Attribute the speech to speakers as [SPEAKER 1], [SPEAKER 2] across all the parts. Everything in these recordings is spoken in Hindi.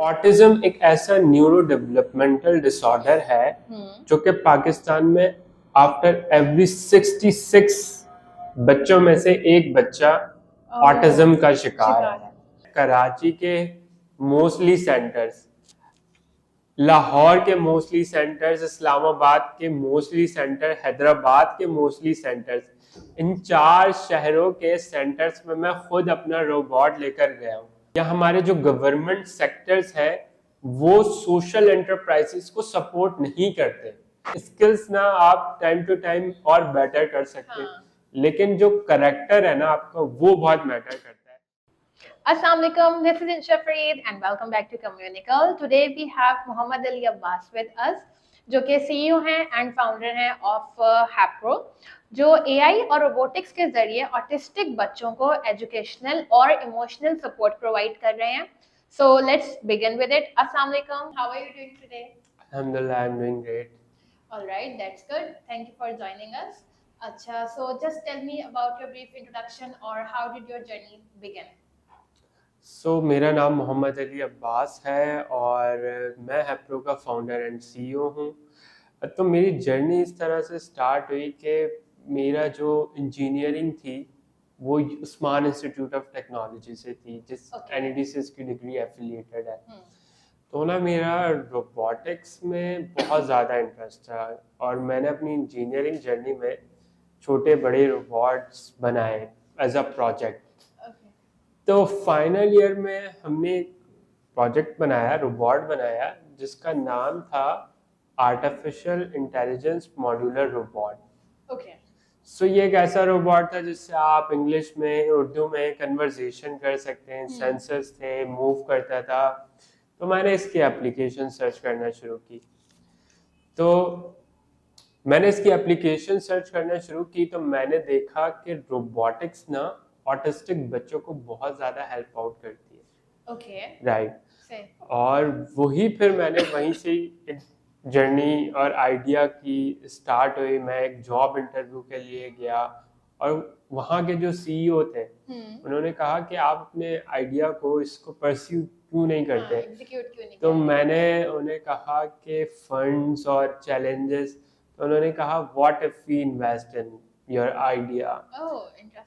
[SPEAKER 1] ऑटिज्म एक ऐसा न्यूरो डेवलपमेंटल डिसऑर्डर है जो कि पाकिस्तान में आफ्टर एवरी 66 बच्चों में से एक बच्चा ऑटिज्म का शिकार है। कराची के मोस्टली सेंटर्स, लाहौर के मोस्टली सेंटर्स, इस्लामाबाद के मोस्टली सेंटर, हैदराबाद के मोस्टली सेंटर्स, इन 4 शहरों के सेंटर्स में मैं खुद अपना रोबोट लेकर गया हूँ। या हमारे जो गवर्नमेंट सेक्टर्स हैं वो सोशल एंटरप्राइजेस को सपोर्ट नहीं करते। स्किल्स ना आप टाइम टू टाइम और बेटर कर सकते हैं, लेकिन जो करेक्टर है ना आपका वो बहुत मैटर करता है।
[SPEAKER 2] Assalamualaikum, this is Insha Fareed and welcome back to Communical. Today we have Mohammad Ali Abbas with us, जो कि CEO हैं एंड फाउंडर हैं ऑफ हैप्रो, जो AI और रोबोटिक्स के जरिए ऑटिस्टिक बच्चों को एजुकेशनल और इमोशनल सपोर्ट प्रोवाइड कर रहे हैं. So let's begin with it. Assalamualaikum, how are you doing today?
[SPEAKER 1] Alhamdulillah, I'm doing great.
[SPEAKER 2] All right, that's good. Thank you for joining us. अच्छा, so just tell me about your brief introduction or how did your journey begin?
[SPEAKER 1] मेरा नाम मोहम्मद अली अब्बास है और मैं हैप्रो का फाउंडर एंड CEO हूँ। तो मेरी जर्नी इस तरह से स्टार्ट हुई कि मेरा जो इंजीनियरिंग थी वो उस्मान इंस्टीट्यूट ऑफ टेक्नोलॉजी से थी, जिस NEDCS की डिग्री एफिलिएटेड है। तो ना मेरा रोबोटिक्स में बहुत ज़्यादा इंटरेस्ट था और मैंने अपनी इंजीनियरिंग जर्नी में छोटे बड़े रोबोट्स बनाए एज अ प्रोजेक्ट। तो फाइनल ईयर में हमने एक प्रोजेक्ट बनाया, रोबोट बनाया, जिसका नाम था आर्टिफिशियल इंटेलिजेंस मॉड्यूलर रोबोट। सो ये एक ऐसा रोबोट था जिससे आप इंग्लिश में, उर्दू में कन्वर्सेशन कर सकते हैं। सेंसर्स थे, मूव करता था। तो मैंने इसकी एप्लीकेशन सर्च करना शुरू की। तो मैंने देखा कि रोबोटिक्स ना ऑटिस्टिक बच्चों को बहुत ज़्यादा हेल्प आउट करती है। राइट। और फिर मैंने वहीं से एक जर्नी और आइडिया की स्टार्ट हुई। मैं एक जॉब इंटरव्यू के लिए गया और वहाँ के जो CEO थे उन्होंने कहा कि आप अपने आइडिया को, इसको परस्यू क्यों नहीं करते? तो मैंने उन्हें कहा कि फंड्स और चैलेंजेस। तो उन्होंने कहा what if we invest in your idea.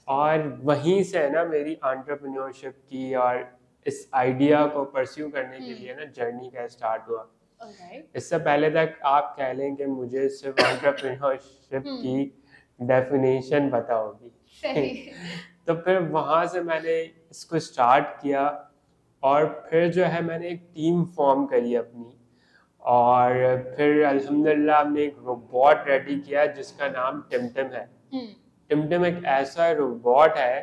[SPEAKER 1] और वहीं से ना मेरी एंटरप्रेन्योरशिप की और इस आइडिया को परस्यू करने के लिए ना जर्नी का स्टार्ट हुआ। इससे पहले तक आप कह लें कि मुझे सिर्फ एंटरप्रेन्योरशिप की डेफिनेशन पता होगी। तो फिर वहाँ से मैंने इसको स्टार्ट किया और फिर जो है मैंने एक टीम फॉर्म करी अपनी, और फिर अल्हम्दुलिल्लाह हमने एक रोबोट रेडी किया जिसका नाम टिमटिम है। टिमटिम एक ऐसा रोबोट है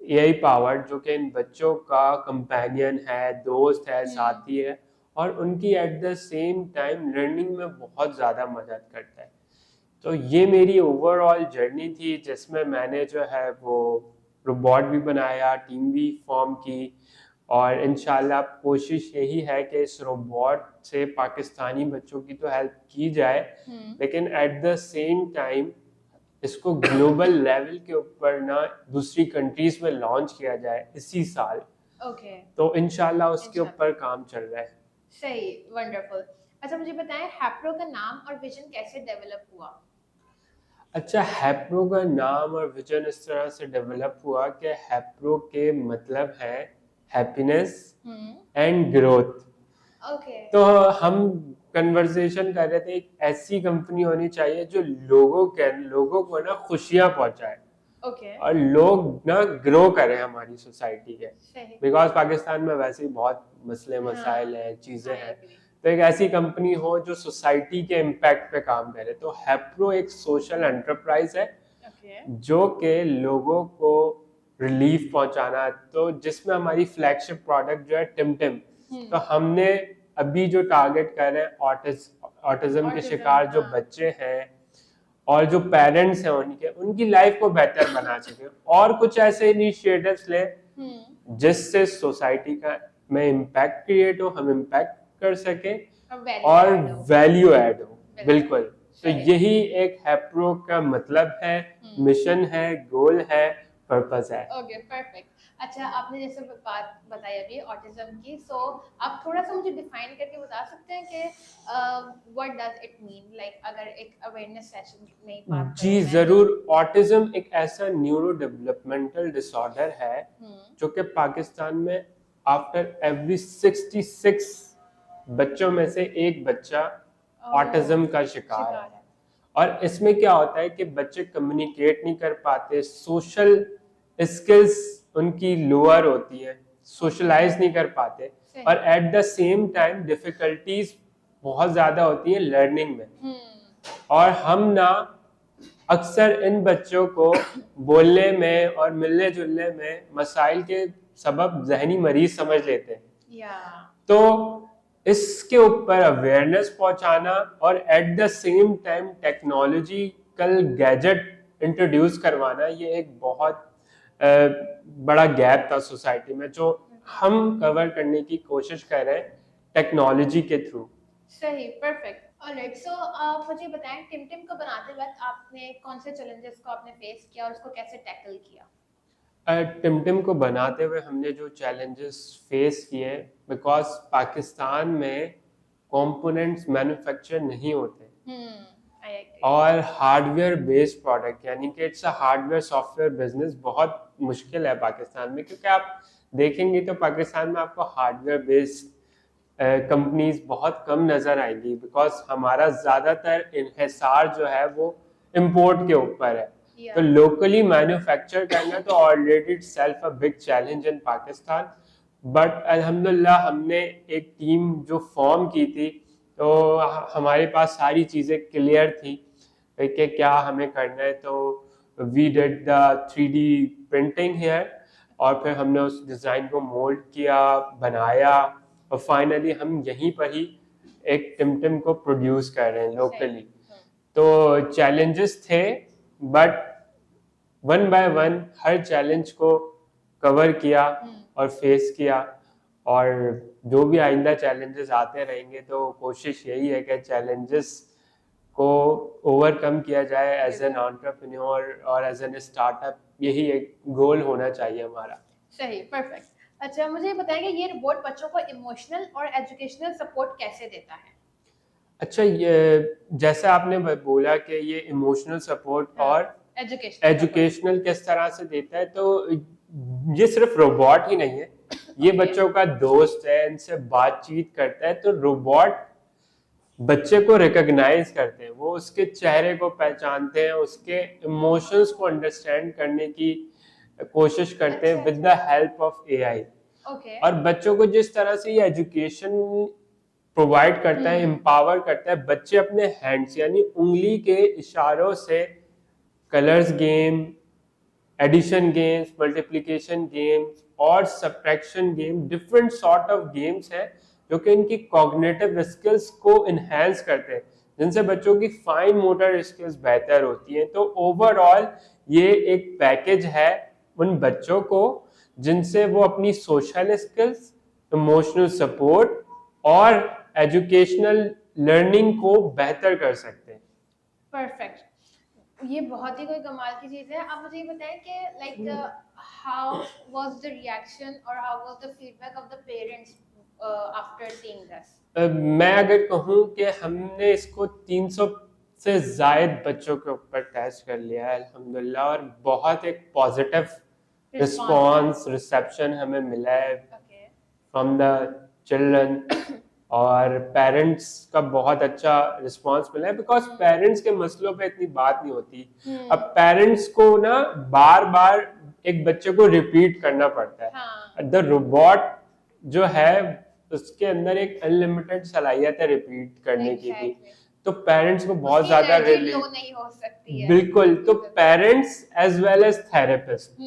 [SPEAKER 1] AI पावर्ड जो कि इन बच्चों का कंपेनियन है, दोस्त है, साथी है और उनकी eight the same time learning में बहुत ज़्यादा मदद करता है। तो ये मेरी ओवरऑल जर्नी थी जिसमें मैंने जो है वो रोबोट भी बनाया, टीम भी फॉर्म की और इंशाल्लाह कोशिश यही है कि इस रोबोट से पाकिस्तानी बच्चों की तो हेल्प की जाए, लेकिन एट द सेम टाइम इसको ग्लोबल लेवल के ऊपर ना दूसरी कंट्रीज में लॉन्च किया जाए इसी साल। तो इंशाल्लाह उसके ऊपर काम चल रहा है।
[SPEAKER 2] सही, वंडरफुल। अच्छा, मुझे बताएं हैप्रो का नाम और विजन कैसे डेवलप हुआ?
[SPEAKER 1] अच्छा, हैप्रो का नाम और विजन इस तरह से डेवलप हुआ कि हैप्रो के मतलब है हैप्पीनेस एंड ग्रोथ। तो हम कन्वर्सेशन कर रहे थे, एक ऐसी कंपनी होनी चाहिए जो लोगों को ना खुशियां पहुंचाए और लोग ना ग्रो करें हमारी सोसाइटी के। बिकॉज पाकिस्तान में वैसे ही बहुत मसले मसाइल हैं, चीजें हैं। तो एक ऐसी कंपनी हो जो सोसाइटी के इम्पैक्ट पे काम करे। तो हैप्रो एक सोशल एंटरप्राइज है जो के लोगों को रिलीफ पहुंचाना, तो जिसमें हमारी फ्लैगशिप प्रोडक्ट जो है टिमटिम। तो हमने अभी जो टारगेट कर रहे हैं ऑटिज्म के शिकार जो बच्चे हैं और जो पेरेंट्स हैं उनकी लाइफ को बेहतर बना सके और कुछ ऐसे इनिशिएटिव्स ले जिससे सोसाइटी का में इम्पैक्ट क्रिएट हो, हम इम्पैक्ट कर सके और वैल्यू ऐड हो। बिल्कुल। तो यही एक हैप्रो का मतलब है, मिशन है, गोल है, पर्पस है।
[SPEAKER 2] Okay, perfect. अच्छा, आपने जैसे बात बताई अभी ऑटिज्म की, सो आप थोड़ा सा मुझे डिफाइन करके बता सकते हैं कि what does it mean, like अगर एक अवेयरनेस सेशन में बात
[SPEAKER 1] जी
[SPEAKER 2] करूं मैं तो।
[SPEAKER 1] जरूर। ऑटिज्म एक ऐसा न्यूरो डेवलपमेंटल डिसऑर्डर है जो कि पाकिस्तान में आफ्टर एवरी 66 बच्चों में से एक बच्चा ऑटिज्म का शिकार है। और इसमें क्या होता है कि बच्चे कम्युनिकेट नहीं कर पाते, सोशल स्किल्स उनकी लोअर होती है, सोशलाइज नहीं कर पाते, और eight the same time difficulties बहुत ज्यादा होती है लर्निंग में। और हम ना अक्सर इन बच्चों को बोलने में और मिलने जुलने में मसाइल के सबब जहनी मरीज समझ लेते हैं। तो इसके ऊपर अवेयरनेस पहुंचाना और eight the same time technological gadget introduce करवाना, ये एक बहुत बड़ा गैप था सोसाइटी में, जो हम कवर करने की कोशिश कर रहे हैं टेक्नोलॉजी के थ्रू।
[SPEAKER 2] सही, परफेक्ट। ऑलराइट, सो मुझे बताएं, टिमटिम को बनाते वक्त आपने कौन से चैलेंजेस को आपने फेस किया और उसको कैसे टैकल किया?
[SPEAKER 1] टिमटिम को बनाते हुए हमने जो चैलेंजेस फेस किए, बिकॉज पाकिस्तान में कंपोनेंट्स मैन्युफैक्चर नहीं होते और हार्डवेयर बेस्ड प्रोडक्ट, यानी कि it's a hardware software business बहुत मुश्किल है पाकिस्तान में। क्योंकि आप देखेंगे तो पाकिस्तान में आपको हार्डवेयर बेस्ड कंपनीज बहुत कम नजर आएंगी, बिकॉज हमारा ज्यादातर इन्हिसार जो है वो इंपोर्ट के ऊपर है। तो लोकली मैन्युफैक्चर करना तो already it self a big challenge in Pakistan. But अल्हम्दुलिल्लाह हमने एक टीम जो फॉर्म की थी, तो हमारे पास सारी चीज़ें क्लियर थी कि क्या हमें करना है। तो we did the 3D printing here, और फिर हमने उस डिज़ाइन को मोल्ड किया, बनाया, और फाइनली हम यहीं पर ही एक टिमटिम को प्रोड्यूस कर रहे हैं लोकली। तो चैलेंजेस थे, but one by one her challenge को कवर किया और फेस किया। और जो भी आइंदा चैलेंजेस आते रहेंगे तो कोशिश यही है कि चैलेंजेस को ओवरकम किया जाए एज एन एंटरप्रेन्योर और एज एन स्टार्टअप। यही एक गोल होना चाहिए हमारा।
[SPEAKER 2] सही, परफेक्ट। अच्छा, मुझे बताएंगे ये रोबोट बच्चों को इमोशनल और एजुकेशनल सपोर्ट कैसे देता है?
[SPEAKER 1] अच्छा, ये जैसे आपने बोला कि ये इमोशनल सपोर्ट और एजुकेशनल किस तरह से देता है, तो ये सिर्फ रोबोट ही नहीं है, ये बच्चों का दोस्त है, इनसे बातचीत करता है। तो रोबोट बच्चे को रिकॉग्नाइज करते हैं, वो उसके चेहरे को पहचानते हैं, उसके इमोशंस को अंडरस्टैंड करने की कोशिश करते हैं with the help of AI. और बच्चों को जिस तरह से ये एजुकेशन प्रोवाइड करता है, एम्पावर करता है, बच्चे अपने हैंड्स यानी उंगली के इशारों से colours game, addition games, multiplication games और subtraction game, different sort of games हैं जो कि इनकी कॉग्निटिव स्किल्स को इन्हेंस करते हैं, जिनसे बच्चों की फाइन मोटर स्किल्स बेहतर होती हैं। तो ओवरऑल ये एक पैकेज है उन बच्चों को जिनसे वो अपनी सोशल स्किल्स, इमोशनल सपोर्ट और एजुकेशनल लर्निंग को बेहतर कर सकते हैं।
[SPEAKER 2] परफेक्ट, ये बहुत ही कोई कमाल की चीज है। आप मुझे ये बताएं कि like how was the reaction और how was the feedback of the parents after seeing this?
[SPEAKER 1] मैं अगर कहूँ कि हमने इसको 300 से ज्यादा बच्चों के ऊपर टेस्ट कर लिया है अल्हम्दुलिल्लाह, और बहुत एक पॉजिटिव रिस्पॉन्स रिसेप्शन हमें मिला है फ्रॉम द चिल्ड्रन, और पेरेंट्स का बहुत अच्छा रिस्पांस मिला है। बिकॉज पेरेंट्स के मसलों पे इतनी बात नहीं होती। अब पेरेंट्स को ना बार बार एक बच्चे को रिपीट करना पड़ता है। द रोबोट जो है उसके अंदर एक अनलिमिटेड सलाहियत है रिपीट करने की भी, तो पेरेंट्स को बहुत ज्यादा
[SPEAKER 2] नहीं हो सकती है।
[SPEAKER 1] बिल्कुल, तो parents as well as therapist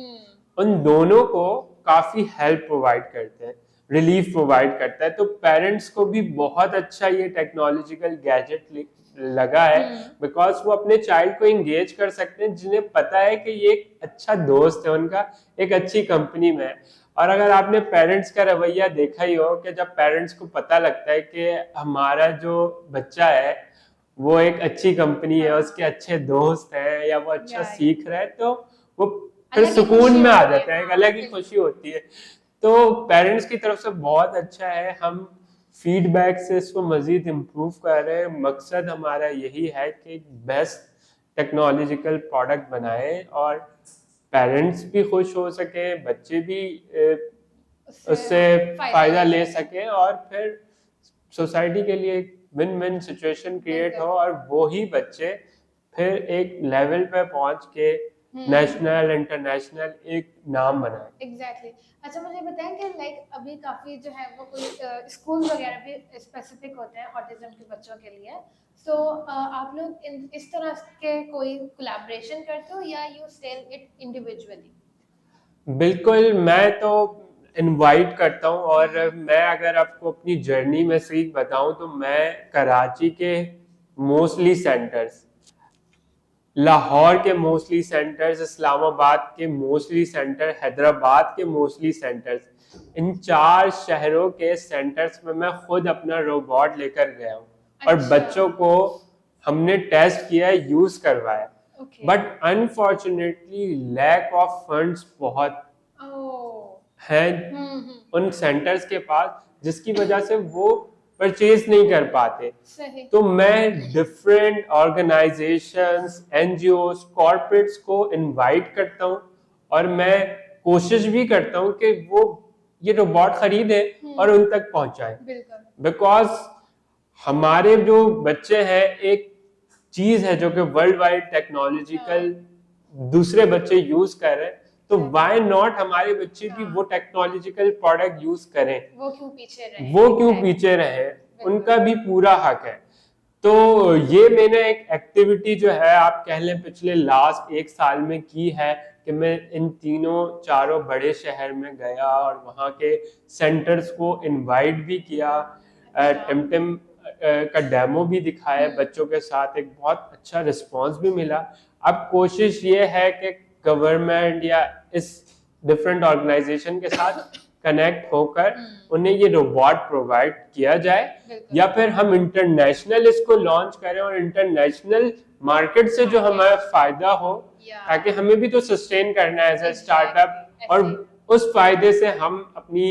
[SPEAKER 1] उन दोनों को काफी हेल्प प्रोवाइड करते हैं, रिलीफ प्रोवाइड करता है। तो पेरेंट्स को भी बहुत अच्छा ये टेक्नोलॉजिकल गैजेट लगा है, बिकॉज वो अपने चाइल्ड को एंगेज कर सकते हैं, जिन्हें पता है कि ये एक अच्छा दोस्त है उनका, एक अच्छी कंपनी में है। और अगर आपने पेरेंट्स का रवैया देखा ही हो कि जब पेरेंट्स को पता लगता है कि हमारा जो बच्चा है वो एक अच्छी कंपनी है, उसके अच्छे दोस्त हैं या वो अच्छा सीख रहा है, तो वो फिर सुकून में आ जाता है, एक अलग ही खुशी होती है। तो पेरेंट्स की तरफ से बहुत अच्छा है, हम फीडबैक से इसको मजीद इम्प्रूव कर रहे हैं। मकसद हमारा यही है कि बेस्ट टेक्नोलॉजिकल प्रोडक्ट बनाए और पेरेंट्स भी खुश हो सके, बच्चे भी उससे फायदा ले सके और फिर सोसाइटी के लिए एक विन विन सिचुएशन क्रिएट हो और वो ही बच्चे फिर एक लेवल पे पहुंच के नेशनल इंटरनेशनल एक नाम बनाए।
[SPEAKER 2] एग्जैक्टली अच्छा मुझे बताएं कि लाइक अभी काफी जो है वो कोई स्कूल वगैरह भी स्पेसिफिक होते हैं ऑटिज्म के बच्चों के लिए, तो आप लोग इस तरह के कोई कोलैबोरेशन करते हो या यू सेल इट इंडिविजुअली?
[SPEAKER 1] बिल्कुल, मैं तो इनवाइट करता हूँ और मैं अगर आपको अपनी जर्नी में से बताऊं तो मैं कराची के मोस्टली सेंटर्स, लाहौर के मोस्टली सेंटर्स, इस्लामाबाद के मोस्टली सेंटर, हैदराबाद के मोस्टली सेंटर्स, इन 4 शहरों के सेंटर्स में मैं खुद अपना रोबोट लेकर गया हूँ। अच्छा। और बच्चों को हमने टेस्ट किया, यूज करवाया, but unfortunately lack of funds बहुत है उन सेंटर्स के पास, जिसकी वजह से वो परचेज नहीं कर पाते। तो मैं डिफरेंट ऑर्गेनाइजेशंस, एनजीओस, कॉर्पोरेट्स को इनवाइट करता हूँ और मैं कोशिश भी करता हूँ कि वो ये रोबोट खरीदे और उन तक पहुंचाए। बिकॉज हमारे जो बच्चे हैं, एक चीज है जो कि वर्ल्ड वाइड टेक्नोलॉजिकल दूसरे बच्चे यूज कर रहे हैं, तो व्हाई नॉट हमारे बच्चे भी वो टेक्नोलॉजिकल प्रोडक्ट यूज करें? वो क्यों पीछे रहे? उनका भी पूरा हक है। तो ये मैंने एक एक्टिविटी जो है आप कह लें पिछले लास्ट 1 साल में की है कि मैं इन 3-4 बड़े शहर में गया और वहाँ के सेंटर्स को इनवाइट भी किया, टिमटिम का डेमो भी दिखाया बच्चों के साथ, एक बहुत अच्छा रिस्पांस भी मिला। अब कोशिश ये है कि गवर्नमेंट या इस डिफरेंट ऑर्गेनाइजेशन के साथ कनेक्ट होकर उन्हें ये रोबोट प्रोवाइड किया जाए या फिर हम इंटरनेशनल इसको लॉन्च करें और इंटरनेशनल मार्केट से जो हमारा फायदा हो, ताकि हमें भी तो सस्टेन करना है एज ए स्टार्टअप, और उस फायदे से हम अपनी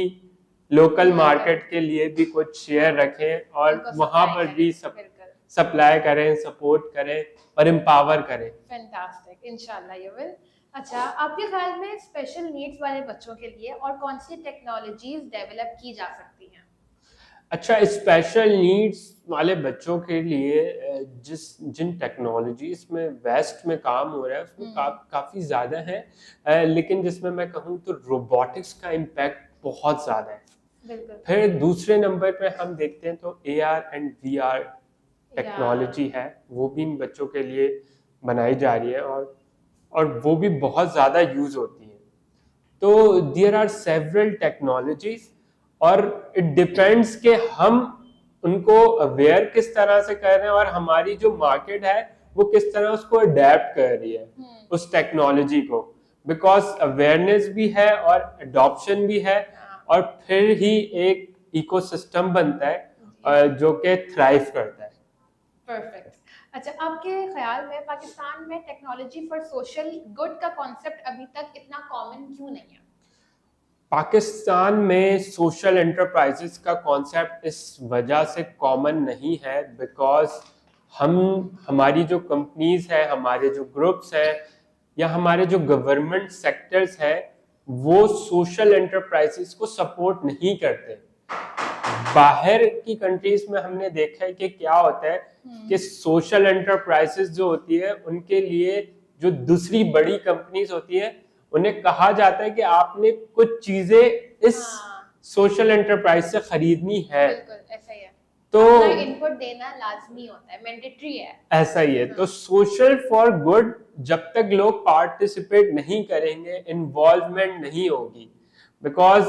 [SPEAKER 1] लोकल मार्केट के लिए भी कुछ शेयर रखें और वहां पर भी सप्लाई करें, सपोर्ट करें और एम्पावर करें।
[SPEAKER 2] फैंटास्टिक, इंशाल्लाह यू विल। अच्छा, आपके ख्याल में स्पेशल नीड्स वाले बच्चों के लिए और कौन सी टेक्नोलॉजीज डेवलप की जा सकती हैं?
[SPEAKER 1] अच्छा, स्पेशल नीड्स वाले बच्चों के लिए जिन टेक्नोलॉजीज में वेस्ट में काम हो रहा है उसमें काफ़ी ज़्यादा है, लेकिन जिसमें मैं कहूँ तो रोबोटिक्स का इम्पैक्ट बहुत ज़्यादा है। फिर दूसरे नंबर पे हम देखते हैं तो AR एंड VR टेक्नोलॉजी है, वो भी इन बच्चों के लिए बनाई जा रही है और वो भी बहुत ज़्यादा यूज़ होती है। तो देयर आर सेवरल टेक्नोलॉजीज और इट डिपेंड्स कि हम उनको अवेयर किस तरह से कर रहे हैं और हमारी जो मार्केट है वो किस तरह उसको अडेप्ट कर रही है उस टेक्नोलॉजी को, बिकॉज अवेयरनेस भी है और अडॉप्शन भी है और फिर ही एक इकोसिस्टम बनता है जो कि थ्राइव करता है।
[SPEAKER 2] परफेक्ट। अच्छा, आपके ख्याल में पाकिस्तान में टेक्नोलॉजी फॉर सोशल गुड का कॉन्सेप्ट अभी तक इतना कॉमन क्यों नहीं है?
[SPEAKER 1] पाकिस्तान में सोशल एंटरप्राइजेस का कॉन्सेप्ट इस वजह से कॉमन नहीं है बिकॉज हमारी जो कंपनीज हैं, हमारे जो ग्रुप्स हैं या हमारे जो गवर्नमेंट सेक्टर्स हैं वो सोशल एंटरप्राइजेस को सपोर्ट नहीं करते। बाहर की कंट्रीज में हमने देखा है कि क्या होता है कि सोशल एंटरप्राइजेस जो होती है उनके लिए जो दूसरी बड़ी कंपनीज होती है उन्हें कहा जाता है कि आपने कुछ चीजें इस सोशल एंटरप्राइज से खरीदनी है।
[SPEAKER 2] ऐसा ही है।
[SPEAKER 1] तो
[SPEAKER 2] इनपुट देना लाजमी होता है, मैंडेटरी है।
[SPEAKER 1] ऐसा ही है। तो सोशल फॉर गुड जब तक लोग पार्टिसिपेट नहीं करेंगे, इन्वॉल्वमेंट नहीं होगी, बिकॉज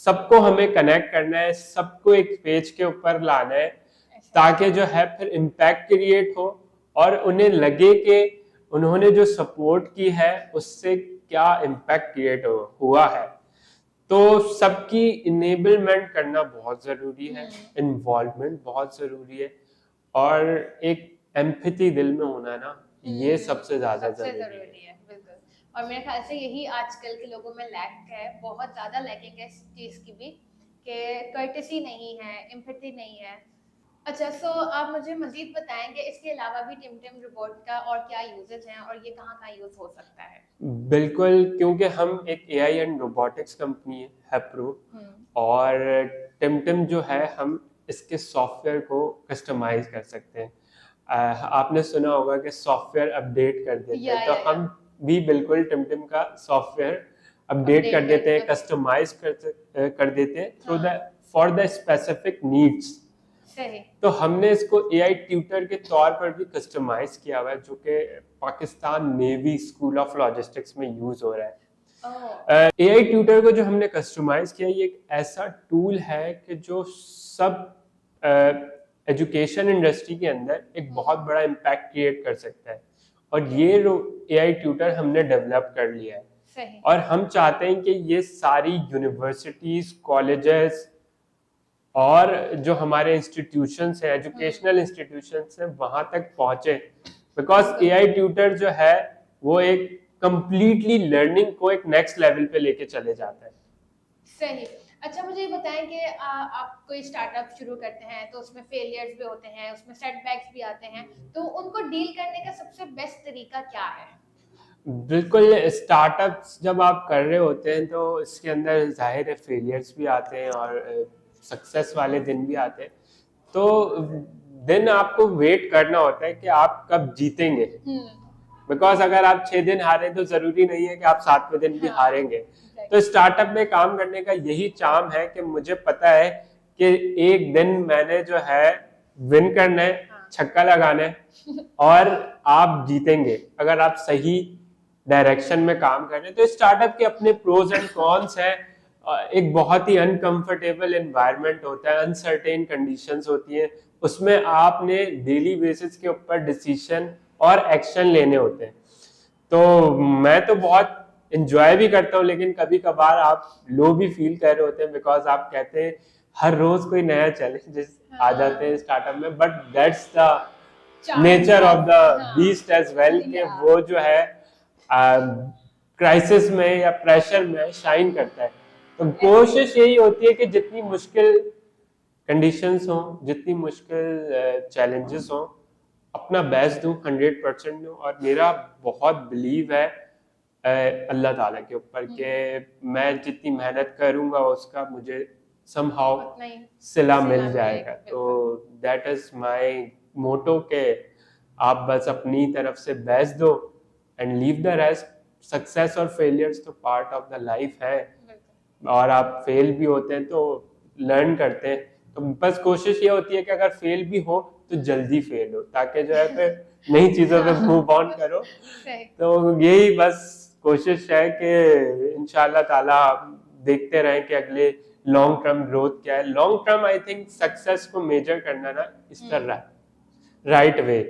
[SPEAKER 1] सबको हमें कनेक्ट करना है, सबको एक पेज के ऊपर लाना है ताकि जो है फिर इम्पैक्ट क्रिएट हो और उन्हें लगे कि उन्होंने जो सपोर्ट की है उससे क्या इम्पैक्ट क्रिएट हुआ है। तो सबकी इनेबलमेंट करना बहुत जरूरी है, इन्वॉल्वमेंट बहुत जरूरी है और एक एम्पैथी दिल में होना ना, ये सबसे ज्यादा जरूरी है।
[SPEAKER 2] बिल्कुल। और मेरे ख्याल से यही आजकल के लोगों में लैक है, बहुत ज़्यादा लैकिंग है इस चीज़ की भी, कि कर्टेसी नहीं है, एम्पैथी नहीं है। अच्छा, सो आप मुझे मज़ीद बताएँगे इसके अलावा भी टिमटिम रोबोट का और क्या यूजेज हैं और ये कहाँ-कहाँ यूज़ हो सकता है?
[SPEAKER 1] बिल्कुल, क्योंकि हम एक एआई एंड रोबोटिक्स कंपनी है हैप्रो, और टिमटिम जो है हम इसके सॉफ्टवेयर को कस्टमाइज कर सकते हैं। आपने सुना होगा कि सॉफ्टवेयर अपडेट कर देते हैं, तो हम भी बिल्कुल टिमटिम का सॉफ्टवेयर अपडेट कर देते हैं, कस्टमाइज कर देते हैं through the for the specific needs. तो हमने इसको एआई ट्यूटर के तौर पर भी कस्टमाइज किया हुआ है, जो कि Pakistan navy school of logistics में यूज हो रहा है। एआई ट्यूटर को जो हमने कस्टमाइज किया, ये एक ऐसा टूल है कि जो सब एजुकेशन इंडस्ट्री के अंदर एक बहुत बड़ा इम्पैक्ट क्रिएट कर सकता है, और ये एआई ट्यूटर हमने डेवलप कर लिया है। और हम चाहते हैं कि ये सारी यूनिवर्सिटीज, कॉलेजेस और जो हमारे इंस्टीट्यूशंस हैं, एजुकेशनल इंस्टीट्यूशंस हैं, वहां तक पहुंचे, बिकॉज एआई ट्यूटर जो है वो एक कंप्लीटली लर्निंग को एक नेक्स्ट लेवल पे लेके चले जाता है।
[SPEAKER 2] सही। अच्छा, मुझे ये बताएं कि आप कोई स्टार्टअप शुरू करते हैं तो उसमें फेलियर्स भी होते हैं, उसमें सेटबैक्स भी आते हैं, तो उनको डील करने का सबसे बेस्ट तरीका क्या है?
[SPEAKER 1] बिल्कुल, स्टार्टअप्स जब आप कर रहे होते हैं तो इसके अंदर जाहिर है फेलियर्स भी आते हैं और सक्सेस वाले दिन भी आते हैं। तो दिन आपको वेट करना होता है कि आप कब जीतेंगे, बिकॉज अगर आप 6 दिन हारे तो जरूरी नहीं है कि आप 7वें दिन भी हारेंगे। तो स्टार्टअप में काम करने का यही चार्म है कि मुझे पता है कि एक दिन मैंने जो है विन करना है, छक्का लगाना है और आप जीतेंगे अगर आप सही डायरेक्शन में काम कर रहे हैं। तो स्टार्टअप के अपने प्रोज एंड कॉन्स हैं। एक बहुत ही अनकंफर्टेबल एनवायरनमेंट होता है, अनसर्टेन कंडीशंस होती हैं, उसमें आपने डेली बेसिस के ऊपर डिसीजन और एक्शन लेने होते हैं। तो मैं तो बहुत एंजॉय भी करता हूँ, लेकिन कभी कभार आप लो भी फील कर रहे होते हैं, बिकॉज आप कहते हैं हर रोज कोई नया चैलेंजेस आ जाते हैं स्टार्टअप में, but that's the nature of the beast as well, कि वो जो है क्राइसिस में या प्रेशर में शाइन करता है। तो कोशिश यही होती है कि जितनी मुश्किल कंडीशंस हो, जितनी मुश्किल चैलेंजेस हो, अपना बेस्ट दूं, 100% दूं। और मेरा बहुत बिलीव है अल्लाह ताला के ऊपर कि मैं जितनी मेहनत करूंगा उसका मुझे समहाउ सिला मिल जाएगा। तो दैट इज माय मोटो के आप बस अपनी तरफ से बेस्ट दो and leave the rest. Success और फेलियर्स तो पार्ट ऑफ द लाइफ है, और आप फेल भी होते हैं तो लर्न करते हैं। तो बस कोशिश ये होती है कि अगर फेल भी हो तो जल्दी फेल हो, ताकि जो है फिर नई चीजों पे मूव ऑन करो। तो यही बस कोशिश है कि इंशाल्लाह ताला देखते रहें कि अगले लॉन्ग टर्म ग्रोथ क्या है। Long term I think success को मेजर करना ना इस तरह राइट वे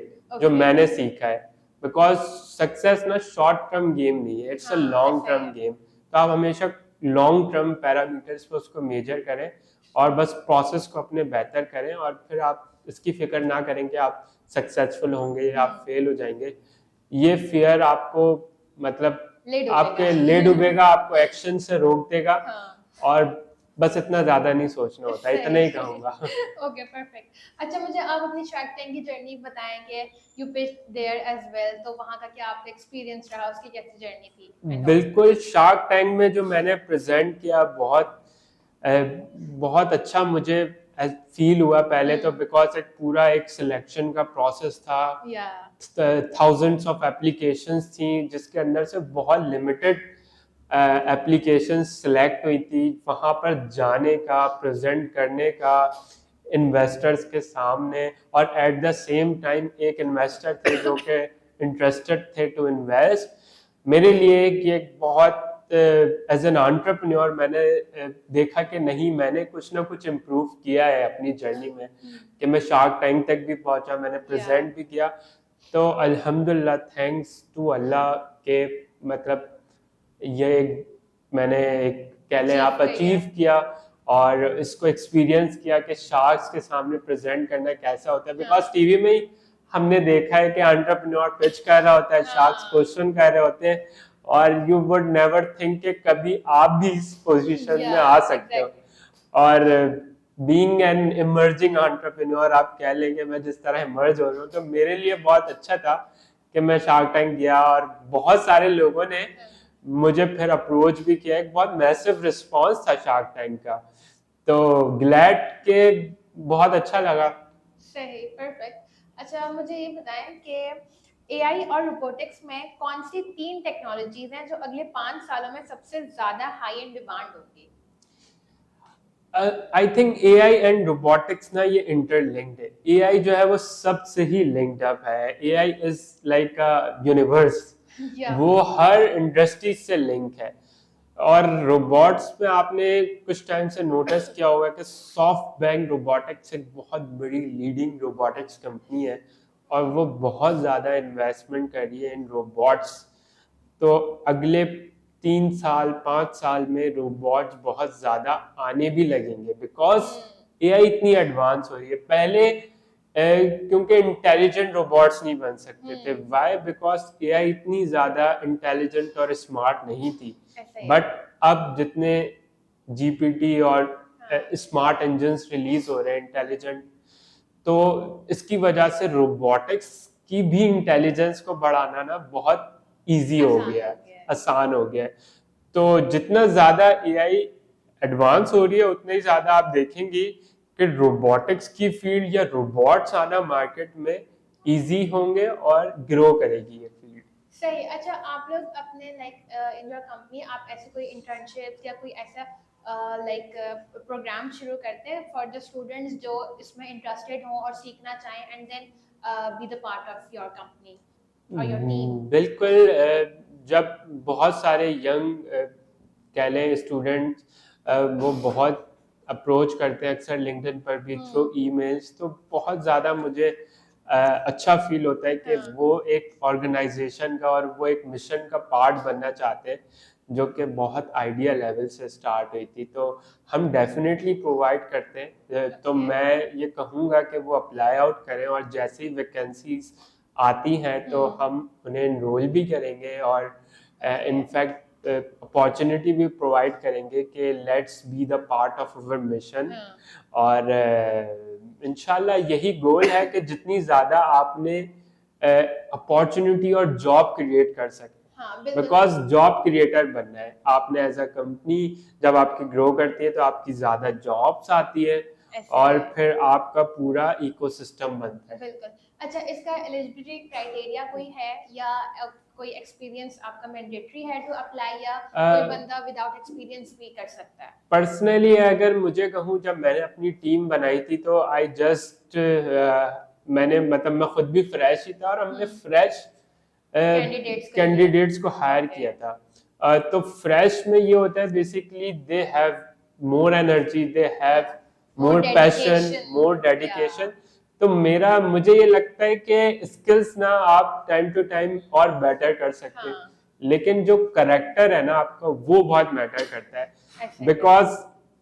[SPEAKER 1] जो मैंने सीखा है, बिकॉज सक्सेस ना शॉर्ट टर्म गेम नहीं है, it's a long term game. तो आप हमेशा लॉन्ग टर्म पैरामीटर्स पे उसको मेजर करें और बस प्रोसेस को अपने बेहतर करें, और फिर आप इसकी फिक्र ना करें कि आप सक्सेसफुल होंगे या आप फेल हो जाएंगे। ये फियर आपको मतलब आपके ले डूबेगा, आपको एक्शन से रोक देगा। और बस इतना ज्यादा नहीं सोचना होता, इतना ही कहूंगा।
[SPEAKER 2] Okay, perfect. अच्छा, मुझे आप अपनी शार्क टैंक की जर्नी बताएंगे। You pitched there as well, तो वहां का क्या आपका एक्सपीरियंस रहा, उसकी कैसी जर्नी थी?
[SPEAKER 1] बिल्कुल, शार्क टैंक में जो मैंने प्रेजेंट किया बहुत अच्छा मुझे फील हुआ। पहले तो बिकॉज एक सिलेक्शन का प्रोसेस था, थाउजेंड्स ऑफ एप्लीकेशंस थी, जिसके अंदर से बहुत लिमिटेड एप्लीकेशंस सिलेक्ट हुई थी। वहाँ पर जाने का, प्रेजेंट करने का इन्वेस्टर्स के सामने, और एट द सेम टाइम एक इन्वेस्टर थे जो कि इंटरेस्टेड थे टू इन्वेस्ट। मेरे लिए ये बहुत एज एन एंटरप्रेन्योर मैंने देखा कि नहीं, मैंने कुछ ना कुछ इम्प्रूव किया है अपनी जर्नी में, कि मैं शार्क टैंक तक भी पहुंचा, मैंने प्रेजेंट भी किया। तो अल्हम्दुलिल्लाह, थैंक्स टू अल्लाह के मतलब ये मैंने एक कह लें आप अचीव किया, और इसको एक्सपीरियंस किया कि शार्क्स के सामने प्रेजेंट करना कैसा होता है। बिकॉज टीवी में ही हमने देखा है कि एंटरप्रेन्योर पिच कर रहा होता है, शार्क्स क्वेश्चन कर रहे होते हैं, और यू वुड नेवर थिंक कि कभी आप भी इस पोजीशन में आ सकते हो। और बीइंग एन इमर्जिंग एंटरप्रेन्योर आप कह लेंगे, मैं जिस तरह इमर्ज हो रहा हूँ, तो मेरे लिए बहुत अच्छा था कि मैं शार्क टैंक गया और बहुत सारे लोगों ने मुझे फिर अप्रोच भी किया। एक बहुत मैसिव रिस्पांस था शार्क टैंक का, तो ग्लैड के बहुत अच्छा लगा।
[SPEAKER 2] सही, परफेक्ट। अच्छा मुझे ये बताएं कि एआई और रोबोटिक्स में कौन सी 3 टेक्नोलॉजीज हैं जो अगले 5 सालों में सबसे ज्यादा हाई इन डिमांड होंगी?
[SPEAKER 1] I think AI and robotics ना ये इंटरलिंक्ड है। एआई जो है वो सबसे ही लिंक्ड अप है। AI is like a universe, वो हर इंडस्ट्री से लिंक है। और रोबोट्स में आपने कुछ टाइम से नोटिस किया होगा कि सॉफ्टबैंक रोबोटिक्स एक बहुत बड़ी लीडिंग रोबोटिक्स कंपनी है और वो बहुत ज़्यादा इन्वेस्टमेंट कर रही है इन रोबोट्स। तो अगले 3 साल 5 साल में रोबोट्स बहुत ज़्यादा आने भी लगेंगे बिकॉज एआई इतनी एडवांस हो रही है। पहले क्योंकि इंटेलिजेंट रोबोट्स नहीं बन सकते थे, वाई बिकॉज एआई इतनी ज़्यादा इंटेलिजेंट और स्मार्ट नहीं थी। बट अब जितने जीपीटी और स्मार्ट इंजन्स रिलीज हो रहे हैं इंटेलिजेंट, तो इसकी वजह से रोबोटिक्स की भी इंटेलिजेंस को बढ़ाना ना बहुत इजी हो गया है, आसान हो गया है। तो जितना ज्यादा एआई एडवांस हो रही है उतने ही ज्यादा आप देखेंगी कि रोबोटिक्स की फील्ड या रोबोट्स आना मार्केट में इजी होंगे और ग्रो करेगी ये फील्ड।
[SPEAKER 2] सही। अच्छा आप लोग अपने इन योर कंपनी आप ऐसे कोई इंटर्नशिप या कोई ऐसा प्रोग्राम शुरू करते हैं फॉर द स्टूडेंट्स जो इसमें इंटरेस्टेड हों और सीखना चाहें and then be the part of your company और योर टीम?
[SPEAKER 1] बिल्कुल। जब बहुत सारे यंग कह लें स्टूडेंट्स वो बहुत अप्रोच करते हैं अक्सर लिंक्डइन पर भी थ्रू ईमेल्स, तो बहुत ज़्यादा मुझे अच्छा फील होता है कि वो एक ऑर्गेनाइजेशन का और वो एक मिशन का पार्ट बनना चाहते हैं जो कि बहुत आइडिया लेवल से स्टार्ट हुई थी। तो हम डेफिनेटली प्रोवाइड करते हैं। तो मैं ये कहूँगा कि वो अप्लाई आउट करें और जैसे ही वैकेंसीज आती हैं तो हम उन्हें इनरोल भी करेंगे और इनफैक्ट अपॉर्चुनिटी भी प्रोवाइड करेंगे कि let's be the part of our mission. और इंशाल्लाह यही गोल है कि जितनी ज़्यादा आपने अपॉर्चुनिटी और जॉब क्रिएट कर सके, बिकॉज जॉब क्रिएटर बनना है आपने एज अ कंपनी। जब आपकी ग्रो करती है तो आपकी ज़्यादा जॉब्स आती है और फिर आपका पूरा इकोसिस्टम बनता है।
[SPEAKER 2] बिल्कुल। अच्छा इसका एलिजिबिलिटी क्राइटेरिया कोई है या कोई एक्सपीरियंस आपका मैंडेटरी है टू अप्लाई या कोई बंदा विदाउट एक्सपीरियंस भी कर सकता है?
[SPEAKER 1] पर्सनली अगर मुझे कहूँ, जब मैंने अपनी टीम बनाई थी तो आई जस्ट मैंने मतलब मैं खुद भी फ्रेश ही था और हमने फ्रेश कैंडिडेट्स को हायर किया था। तो फ्रेश में ये होता है basically they have more energy, they have more passion, more dedication. तो मुझे ये लगता है कि स्किल्स ना आप टाइम टू टाइम और बेटर कर सकते हैं, लेकिन जो करेक्टर है ना आपका वो बहुत मैटर करता है। बिकॉज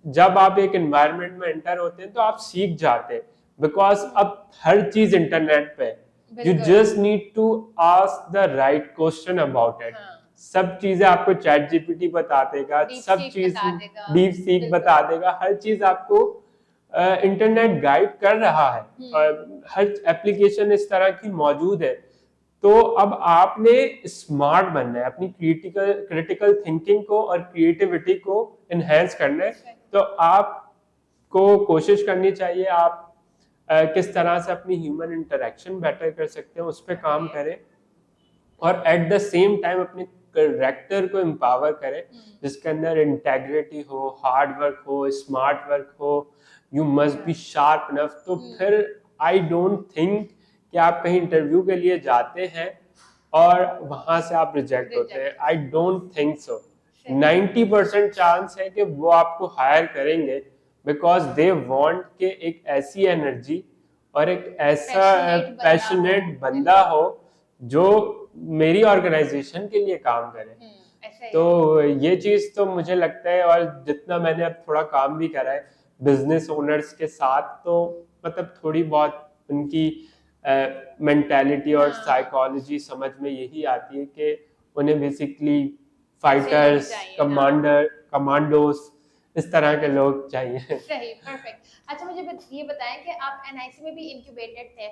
[SPEAKER 1] जब आप एक एनवायरनमेंट में एंटर होते हैं तो आप सीख जाते हैं, बिकॉज अब हर चीज इंटरनेट पे है। You just need to ask the right question about it। सब चीजें आपको चैट जीपीटी बता देगा, सब चीज डीप सीक बता देगा, हर चीज आपको इंटरनेट गाइड कर रहा है और हर एप्लीकेशन इस तरह की मौजूद है। तो अब आपने स्मार्ट बनना है, अपनी क्रिटिकल थिंकिंग को और क्रिएटिविटी को इनहेंस करना है। तो आपको कोशिश करनी चाहिए आप किस तरह से अपनी ह्यूमन इंटरेक्शन बेटर कर सकते हैं उस पर काम करें और एट द सेम टाइम अपने कैरेक्टर को एम्पावर करें जिसके अंदर इंटेग्रिटी हो, हार्ड वर्क हो, स्मार्ट वर्क हो, you must be sharp enough. तो फिर आई डोंट थिंक कि आप कहीं इंटरव्यू के लिए जाते हैं और वहां से आप रिजेक्ट होते हैं। I don't think so. 90% chance है कि वो आपको हायर करेंगे बिकॉज दे वांट के एक ऐसी एनर्जी और एक ऐसा पैशनेट बंदा हो जो मेरी ऑर्गेनाइजेशन के लिए काम करे। तो ये चीज तो मुझे लगता है, और जितना मैंने अब थोड़ा काम भी करा है बिजनेस ओनर्स के साथ, तो मतलब थोड़ी बहुत उनकी मेंटालिटी और साइकोलॉजी समझ में यही आती है कि उन्हें बेसिकली फाइटर्स, कमांडोस इस तरह के लोग चाहिए।
[SPEAKER 2] सही, परफेक्ट। अच्छा मुझे ये बताएं कि आप एनआईसी में भी इंक्यूबेटेड थे,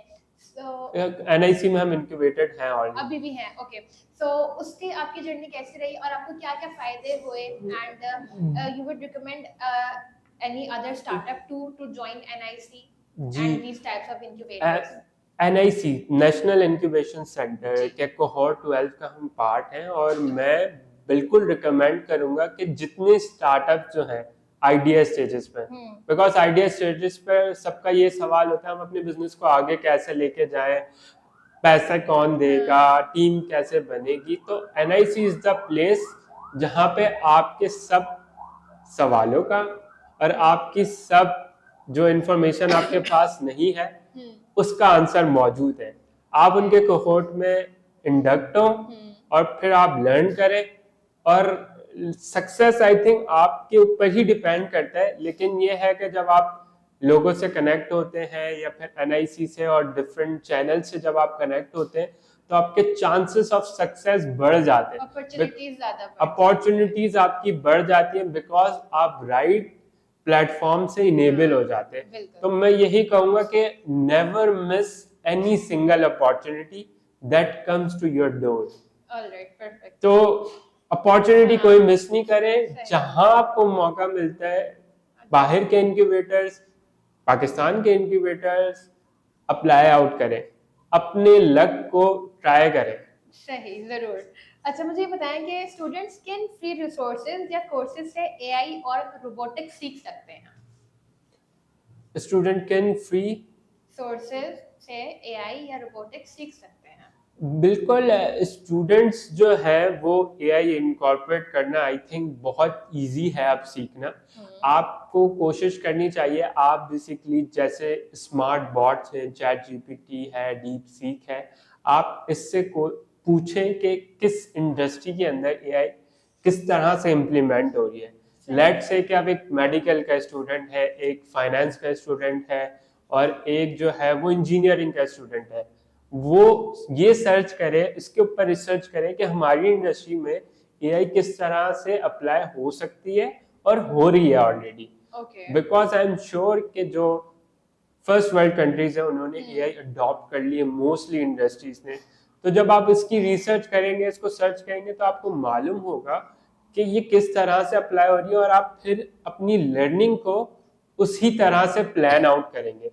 [SPEAKER 1] एनआईसी में हम इंक्यूबेटेड हैं ऑलरेडी,
[SPEAKER 2] अभी भी हैं, ओके। सो उसकी आपकी जर्नी कैसी रही और आपको क्या क्या फायदे हुए, and you would recommend any other startup to join NIC and these types of incubators?
[SPEAKER 1] NIC national incubation centre के कोहोर्ट 12 का हम पार्ट हैं, और मैं बिल्कुल रिकमेंड करूंगा कि जितने स्टार्टअप जो हैं आइडिया स्टेजेस पे, बिकॉज आइडिया स्टेजेस पर सबका ये सवाल होता है हम अपने बिजनेस को आगे कैसे लेके जाएं, पैसा कौन देगा, टीम कैसे बनेगी। तो एनआईसी इज द प्लेस जहाँ पे आपके सब सवालों का और आपकी सब जो इंफॉर्मेशन आपके पास नहीं है उसका आंसर मौजूद है। आप उनके कोहोर्ट में इंडक्ट हो और फिर आप लर्न करें, और सक्सेस आई थिंक आपके ऊपर ही डिपेंड करता है। लेकिन ये है कि जब आप लोगों से कनेक्ट होते हैं या फिर एनआईसी से और डिफरेंट चैनल से जब आप कनेक्ट होते हैं तो आपके चांसेस ऑफ सक्सेस बढ़ जाते हैं, अपॉर्चुनिटीज आपकी बढ़ जाती है, बिकॉज आप राइट प्लेटफॉर्म से इनेबल हो जाते हैं। तो मैं यही कहूंगा कि never miss any single opportunity that comes to your door. तो अपॉर्चुनिटी कोई मिस नहीं करें, जहां आपको मौका मिलता है बाहर के इनक्यूबेटर्स, पाकिस्तान के इनक्यूबेटर्स, अप्लाई आउट करें, अपने लक को ट्राई करें।
[SPEAKER 2] सही, जरूर। अच्छा मुझे बताएं कि स्टूडेंट्स किन फ्री रिसोर्सेज या कोर्सेज से एआई और रोबोटिक्स सीख सकते हैं?
[SPEAKER 1] स्टूडेंट किन फ्री
[SPEAKER 2] सोर्सेज से एआई या रोबोटिक्स सीख सकते हैं?
[SPEAKER 1] बिल्कुल, स्टूडेंट्स जो है वो एआई इनकॉर्पोरेट करना आई थिंक बहुत इजी है अब सीखना। आपको कोशिश करनी चाहिए, आप बेसिकली जैसे स्मार्ट बॉट्स हैं, चैट जीपीटी है, डीप सीक है, आप इससे पूछें कि किस इंडस्ट्री के अंदर एआई किस तरह से इम्प्लीमेंट हो रही है। लेट्स से कि आप एक मेडिकल का स्टूडेंट है, एक फाइनेंस का स्टूडेंट है और एक जो है वो इंजीनियरिंग का स्टूडेंट है, वो ये सर्च करे, इसके ऊपर रिसर्च करे कि हमारी इंडस्ट्री में एआई किस तरह से अप्लाई हो सकती है और हो रही है already. Because I am sure कि जो फर्स्ट वर्ल्ड कंट्रीज है उन्होंने एआई अडॉप्ट कर लिए मोस्टली इंडस्ट्रीज ने। तो जब आप इसकी रिसर्च करेंगे, इसको सर्च करेंगे, तो आपको मालूम होगा कि ये किस तरह से अप्लाई हो रही है और आप फिर अपनी लर्निंग को उसी तरह से प्लान आउट करेंगे।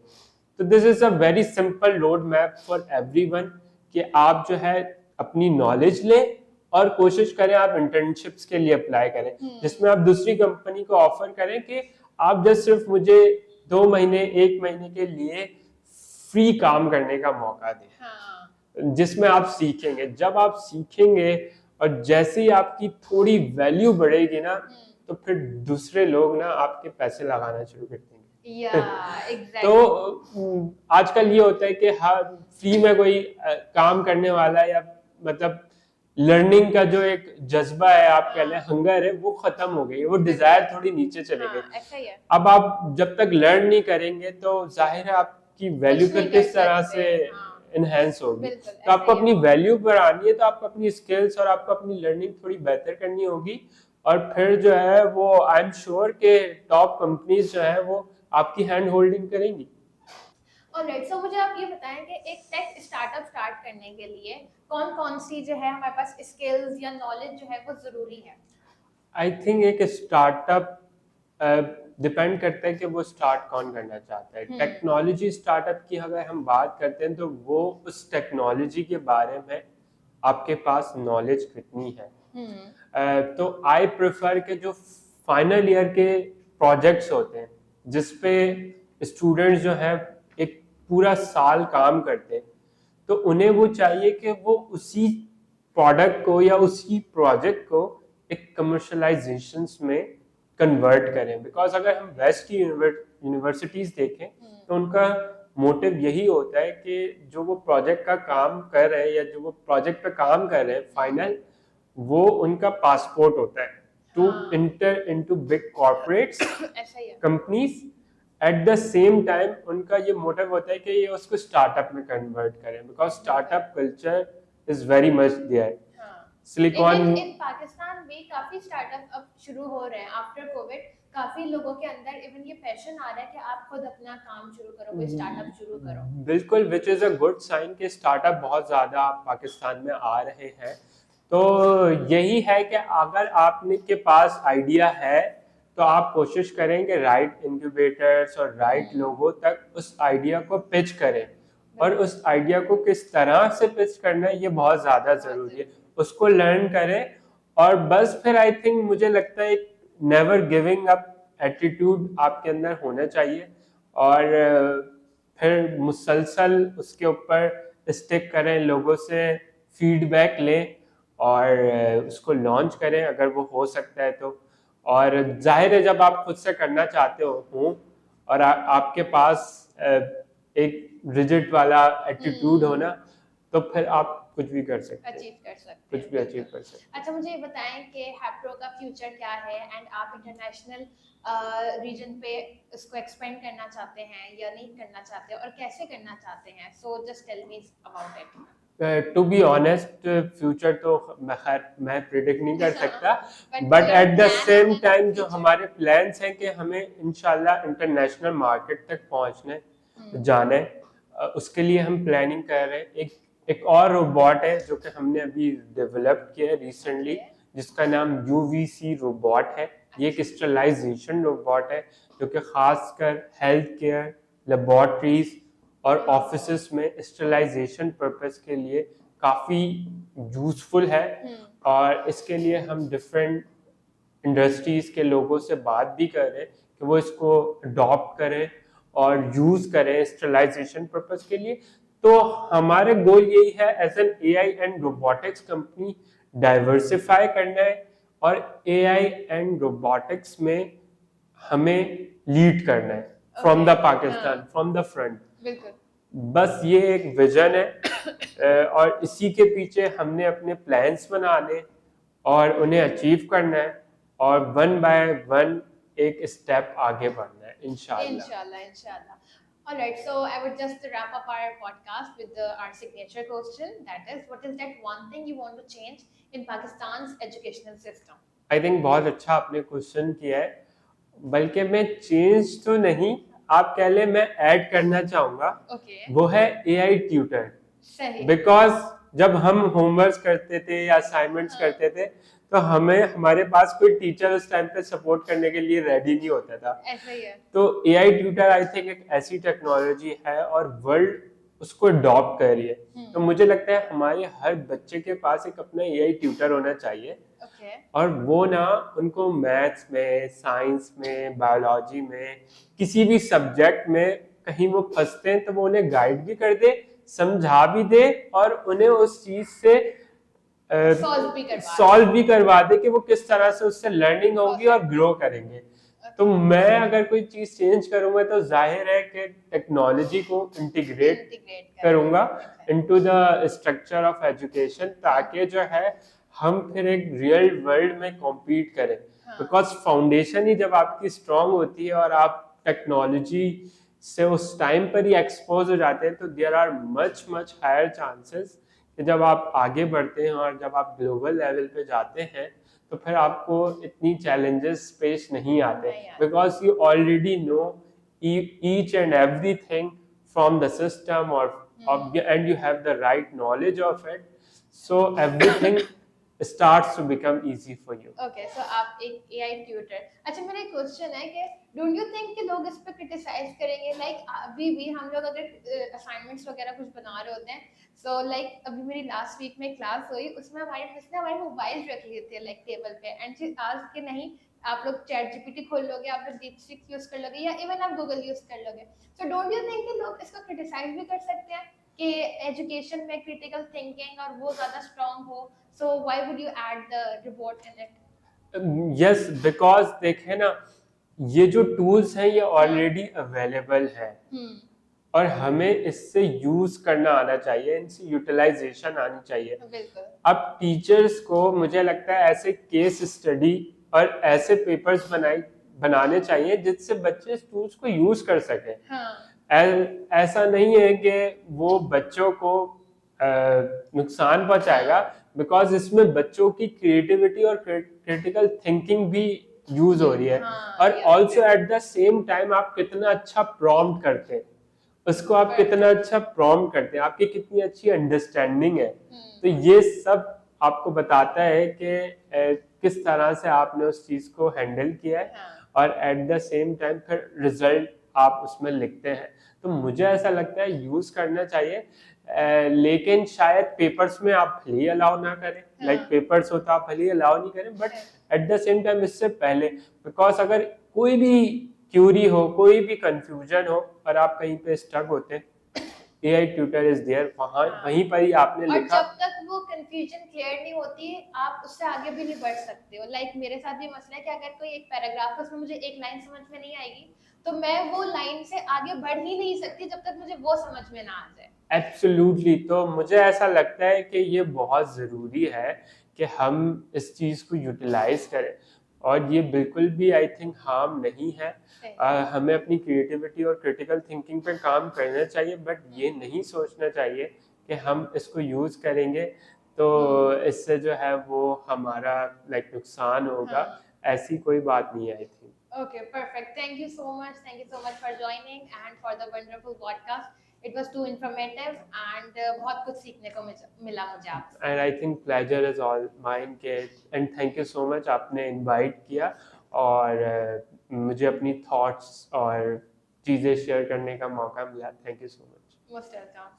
[SPEAKER 1] तो this is a very simple road map for everyone कि आप जो है अपनी नॉलेज लें और कोशिश करें आप इंटर्नशिप्स के लिए अप्लाई करें, जिसमें आप दूसरी कंपनी को ऑफर करें कि आप जस्ट सिर्फ मुझे 2 महीने 1 महीने के लिए फ्री काम करने का मौका दें, जिसमें आप सीखेंगे। जब आप सीखेंगे और जैसे ही आपकी थोड़ी वैल्यू बढ़ेगी ना, तो फिर दूसरे लोग ना आपके पैसे लगाना शुरू कर देंगे।
[SPEAKER 2] exactly.
[SPEAKER 1] तो आजकल ये होता है कि हाँ फ्री में कोई काम करने वाला या मतलब लर्निंग का जो एक जज्बा है, आप कह लें हंगर है, वो खत्म हो गई, वो डिजायर थोड़ी नीचे चले गई। अब आप जब तक लर्न नहीं करेंगे तो जाहिर है आपकी वैल्यू फिर किस तरह से इनहेंस होगी। तो आपको अपनी वैल्यू बढ़ानी है, तो आपको अपनी स्किल्स और आपको अपनी लर्निंग थोड़ी बेहतर करनी होगी, और फिर जो है वो आई एम श्योर के टॉप कंपनीज जो है वो आपकी हैंड होल्डिंग करेंगी।
[SPEAKER 2] ऑलराइट, सो मुझे आप ये बताएं कि एक टेक स्टार्टअप स्टार्ट करने के लिए कौन कौन सी जो है हमारे पास स्किल्स या नॉलेज जो है वो जरूरी है?
[SPEAKER 1] आई थिंक एक स्टार्टअप डिपेंड करता है कि वो स्टार्ट कौन करना चाहता है। टेक्नोलॉजी स्टार्टअप की अगर हम बात करते हैं तो वो उस टेक्नोलॉजी के बारे में आपके पास नॉलेज कितनी है। तो आई प्रेफर के जो फाइनल ईयर के प्रोजेक्ट्स होते हैं जिसपे स्टूडेंट्स जो है एक पूरा साल काम करते हैं, तो उन्हें वो चाहिए कि वो उसी प्रोडक्ट को या उसी प्रोजेक्ट को एक कमर्शलाइजेशन में कन्वर्ट करें। बिकॉज अगर हम वेस्ट की यूनिवर्सिटीज देखें तो उनका मोटिव यही होता है कि जो वो प्रोजेक्ट का काम कर रहे हैं या जो वो प्रोजेक्ट पे काम कर रहे हैं फाइनल, वो उनका पासपोर्ट होता है to enter into big corporates companies. At the same time उनका ये मोटिव होता है कि ये उसको स्टार्टअप में कन्वर्ट करें, because startup culture is very much there. Silicon
[SPEAKER 2] in Pakistan में काफी स्टार्टअप अब शुरू हो रहे हैं आफ्टर कोविड। काफी लोगों के अंदर इवन ये पैशन आ रहा है कि आप खुद अपना काम शुरू करो, कोई स्टार्टअप शुरू करो।
[SPEAKER 1] बिल्कुल, which is a good sign कि स्टार्टअप बहुत ज़्यादा पाकिस्तान में आ रहे हैं। तो यही है कि अगर आपने के पास आइडिया है तो आप कोशिश करें कि राइट इंक्यूबेटर्स और राइट लोगों तक उस आइडिया को पिच करें, और उस आइडिया को किस तरह से पिच करना है ये बहुत ज़्यादा ज़रूरी है, उसको लर्न करें। और बस फिर आई थिंक मुझे लगता है एक नेवर गिविंग अप एटीट्यूड आपके अंदर होना चाहिए, और फिर मुसलसल उसके ऊपर स्टिक करें, लोगों से फीडबैक लें और उसको लॉन्च करें अगर वो हो सकता है तो। और जाहिर है जब आप खुद से करना चाहते हो और आपके पास एक रिजिड वाला एटीट्यूड हो ना, तो फिर आप कुछ भी कर सकते हैं,
[SPEAKER 2] अचीव कर सकते हैं,
[SPEAKER 1] कुछ भी अचीव कर सकते हैं।
[SPEAKER 2] अच्छा मुझे ये बताएं कि हैप्रो का फ्यूचर क्या है, एंड आप इंटरनेशनल रीजन पे इसको एक्सपेंड करना चाहते हैं या नहीं करना चाहते, और कैसे करना चाहते हैं? So just tell me about it.
[SPEAKER 1] To be honest, future तो मैं प्रिडिक्ट नहीं कर सकता, but at the same time जो हमारे प्लान्स हैं कि हमें इंशाल्लाह इंटरनेशनल मार्केट तक पहुंचने जाना है, उसके लिए हम प्लानिंग कर रहे हैं। एक और रोबोट है जो कि हमने अभी डेवलप किया है रिसेंटली, जिसका नाम UVC रोबोट है। ये एक स्टरलाइजेशन रोबोट है जो कि खासकर हेल्थ केयर, लेबोरेटरीज और ऑफिसेस में स्टरलाइजेशन पर्पस के लिए काफ़ी यूजफुल है। और इसके लिए हम डिफरेंट इंडस्ट्रीज के लोगों से बात भी कर रहे हैं कि वो इसको अडॉप्ट करें और यूज़ करें स्टरलाइजेशन पर्पस के लिए। तो हमारे गोल यही है as an AI and robotics company diversify करना है, और AI एंड रोबोटिक्स में हमें लीड करना है from the Pakistan, from the front.
[SPEAKER 2] बिल्कुल,
[SPEAKER 1] बस ये एक विजन है और इसी के पीछे हमने अपने प्लान्स बनाने और उन्हें अचीव करना है, और वन बाय वन एक स्टेप आगे बढ़ना है
[SPEAKER 2] इंशाल्लाह। All right, so I would just wrap up our podcast with our signature question, that is, what is that one thing you want to change in Pakistan's educational system?
[SPEAKER 1] I think बहुत अच्छा आपने क्वेश्चन किया है, बल्कि मैं चेंज तो नहीं, आप कह ले मैं ऐड करना चाहूंगा। वो है AI ट्यूटर। बिकॉज जब हम होमवर्क करते थे या असाइनमेंट्स करते थे तो हमारे पास कोई टीचर उस टाइम पे सपोर्ट करने के लिए रेडी नहीं होता था।
[SPEAKER 2] ऐसा ही है।
[SPEAKER 1] तो AI ट्यूटर आई थिंक एक ऐसी टेक्नोलॉजी है और वर्ल्ड उसको अडॉप्ट कर रही है। तो मुझे लगता है हमारे हर बच्चे के पास एक अपना AI ट्यूटर होना चाहिए। और वो ना उनको मैथ्स में, साइंस में, बायोलॉजी में, किसी भी सब्जेक्ट में कहीं वो फंसते हैं तो वो उन्हें गाइड भी कर दे, समझा भी दे और उन्हें उस चीज से सॉल्व भी करवा दे कि वो किस तरह से उससे लर्निंग होगी और ग्रो करेंगे। तो मैं अगर कोई चीज चेंज करूंगा तो जाहिर है कि टेक्नोलॉजी को इंटीग्रेट करूंगा into the structure of education, ताकि जो है हम फिर एक रियल वर्ल्ड में कॉम्पीट करें। बिकॉज फाउंडेशन ही जब आपकी स्ट्रांग होती है और आप टेक्नोलॉजी से उस टाइम पर ही एक्सपोज हो जाते हैं तो there are much higher chances कि जब आप आगे बढ़ते हैं और जब आप ग्लोबल लेवल पे जाते हैं तो फिर आपको इतनी चैलेंजेस पेश नहीं आते, because you already know each and everything from the system और and you have the right knowledge of it, so everything starts to become easy for you.
[SPEAKER 2] Okay, so आप एक AI tutor। अच्छा मेरा एक क्वेश्चन है कि don't you think कि लोग इस पे क्रिटिसाइज करेंगे? लाइक अभी भी हम लोग अगर असाइनमेंट्स वगैरह कुछ बना रहे होते हैं, सो लाइक अभी मेरी लास्ट वीक में क्लास हुई, उसमें हमारी मिस ने हमारे मोबाइल रख लिए थे लाइक टेबल पे, एंड शी आस्क्ड कि नहीं आप लोग चैट GPT खोल लोगे, आप लोग DeepSeek यूज कर लोगे, या इवन आप गूगल यूज कर लोगे। सो डोंट यू थिंक कि लोग इसको क्रिटिसाइज भी कर सकते हैं कि एजुकेशन में क्रिटिकल थिंकिंग और वो ज्यादा स्ट्रांग हो, so why would you add the report in it?
[SPEAKER 1] Yes, because देखें ना, ये जो टूल्स हैं ये ऑलरेडी अवेलेबल है और हमें इससे यूज करना आना चाहिए, इनसे यूटिलाइजेशन आनी चाहिए। अब टीचर्स को मुझे लगता है ऐसे केस स्टडी और ऐसे पेपर्स बनाने चाहिए जिससे बच्चे इस टूल्स को यूज कर सके। ऐसा नहीं है कि वो बच्चों को नुकसान पहुंचाएगा, बिकॉज इसमें बच्चों की क्रिएटिविटी और क्रिटिकल थिंकिंग भी यूज हो रही है। और also eight the same time आप कितना अच्छा प्रॉम्प्ट करते हैं, उसको आप कितना अच्छा प्रॉम्प्ट करते हैं, आपकी कितनी अच्छी अंडरस्टैंडिंग है। तो ये सब आपको बताता है कि किस तरह से आपने उस चीज को हैंडल किया है और एट द सेम टाइम फिर रिजल्ट आप उसमें लिखते हैं। तो मुझे ऐसा लगता है यूज करना चाहिए, लेकिन शायद पेपर्स में आप भले ही अलाउ ना करें, लाइक पेपर्स हो तो आप भले ही अलाउ नहीं करें, but at the same time इससे पहले, बिकॉज अगर कोई भी क्यूरी हो, कोई भी कंफ्यूजन हो और आप कहीं पे स्टक होते हैं, AI ट्यूटर इज देयर, वहीं पर ही आपने
[SPEAKER 2] और
[SPEAKER 1] लिखा।
[SPEAKER 2] जब तक वो कंफ्यूजन क्लियर नहीं होती आप उससे आगे भी नहीं बढ़ सकते हो। लाइक मेरे साथ ये मसला है कि अगर कोई एक पैराग्राफ है उसमें मुझे एक लाइन समझ में नहीं आएगी तो मैं वो लाइन से आगे बढ़ ही नहीं सकती जब तक मुझे वो समझ में ना आ जाए।
[SPEAKER 1] एब्सोल्युटली। तो मुझे ऐसा लगता है कि ये बहुत ज़रूरी है कि हम इस चीज़ को यूटिलाइज करें, और ये बिल्कुल भी आई थिंक हार्म नहीं है। हमें अपनी क्रिएटिविटी और क्रिटिकल थिंकिंग पे काम करना चाहिए, बट ये नहीं सोचना चाहिए कि हम इसको यूज़ करेंगे तो इससे जो है वो हमारा लाइक नुकसान होगा। ऐसी कोई बात नहीं है I think.
[SPEAKER 2] Okay, perfect. Thank you so much. Thank you so much for joining and for the wonderful podcast. It was too informative and बहुत कुछ सीखने को मिला मुझे आपसे।
[SPEAKER 1] And I think pleasure is all mine के, and thank you so much आपने invite किया और मुझे अपनी thoughts और चीज़ें शेयर करने का मौका मिला। Thank you so much.
[SPEAKER 2] Most welcome.